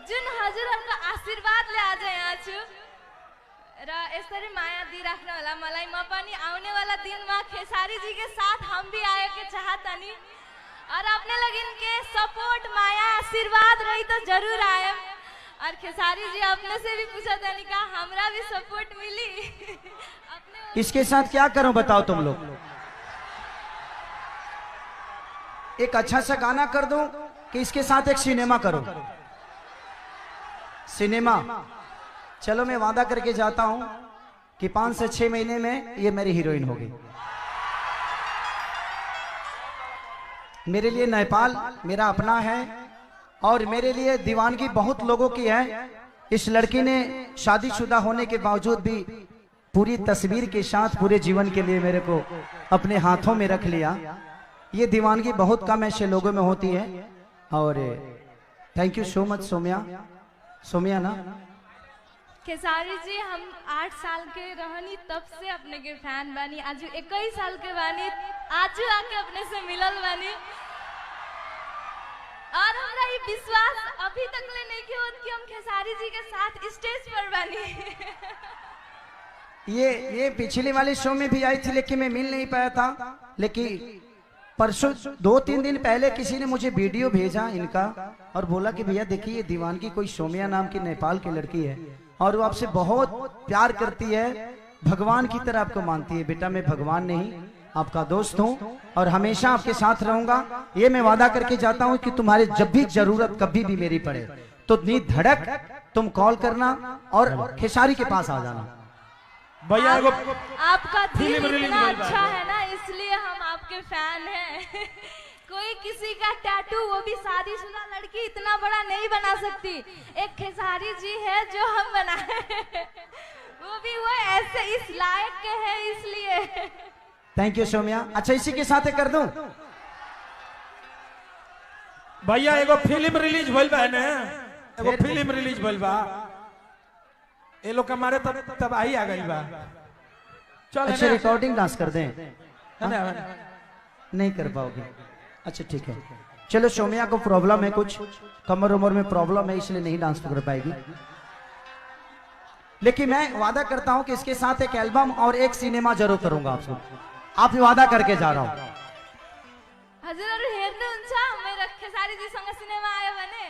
जुन हजुरहरुको आशीर्वाद ले आज यहाँ छु र यसरी माया दिइराख्नु होला मलाई। म पनि आउने वाला दिनमा खेसारी जी के साथ हम भी आए के चाहतनी और अपने लोग इनके सपोर्ट माया आशीर्वाद रही तो जरूर आए। और खेसारी जी अपने से भी पूछा था का हमरा भी सपोर्ट मिली अपने। इसके साथ क्या करूं बताओ तुम लोग? एक अच्छा सा गाना कर दूं कि इसके साथ एक सिनेमा करो? सिनेमा चलो मैं वादा करके जाता हूं कि 5 से 6 महीने में ये मेरी हीरोइन होगी। मेरे लिए नेपाल मेरा अपना है और मेरे लिए दीवानगी बहुत लोगों की है। इस लड़की ने शादीशुदा होने के बावजूद भी पूरी तस्वीर के साथ पूरे जीवन के लिए मेरे को अपने हाथों में रख लिया। ये दीवानगी बहुत कम ऐसे लोगों में होती है। और thank you so much Saumya. Saumya ना खेसारी जी हम 8 साल के रहनी तब से अपने के फैन बानी। आज 21 साल के बानी आज आके अपने से मिलल बानी और हमरा ये विश्वास अभी तक ले नहीं कि हम खेसारी जी के साथ स्टेज पर बानी। ये पिछले वाले शो में भी आई थी लेकिन मैं मिल नहीं पाया था। लेकिन परसों 2-3 दिन पहले किसी ने मुझे वीडियो भेजा इनका और बोला कि भैया देखिए ये दीवानगी कोई सोम्या नाम की नेपाल की लड़की है और वो आपसे बहुत प्यार करती है, भगवान की तरह आपको मानती है। बेटा मैं भगवान नहीं आपका दोस्त हूँ और हमेशा आपके साथ रहूंगा। ये मैं वादा करके जाता हूँ कि तुम्हारी जब भी जरूरत कभी भी मेरी पड़े तो धड़क तुम कॉल करना और खेसारी के पास आ जाना। भैया आपका दिल इतना अच्छा है ना इसलिए हम आपके फैन हैं। कोई किसी का टैटू वो भी शादीशुदा लड़की इतना बड़ा नहीं बना सकती। एक खेसारी जी है जो हम बनाए वो भी वो ऐसे इस लायक के है इसलिए। Thank you Saumya. अच्छा इसी के साथ कर दूं भैया एगो फिल्म रिलीज भइल बा ने, एगो फिल्म रिलीज भइल बा। ए लोग के मारे तब आई आ गई बा। चल अच्छा रिकॉर्डिंग डांस कर दें? है नहीं कर पाओगे? अच्छा ठीक है चलो। सोम्या को प्रॉब्लम है कुछ कमर उमर में प्रॉब्लम है इसलिए नहीं डांस कर पाएगी। लेकिन मैं वादा करता हूं कि इसके साथ एक एल्बम और एक सिनेमा जरूर करूंगा आपको। आप वादा करके जा रहा हूं। हजुरहरु हेर्नुहुन्छ मेरो खेसारी जी सँग सिनेमा आयो भने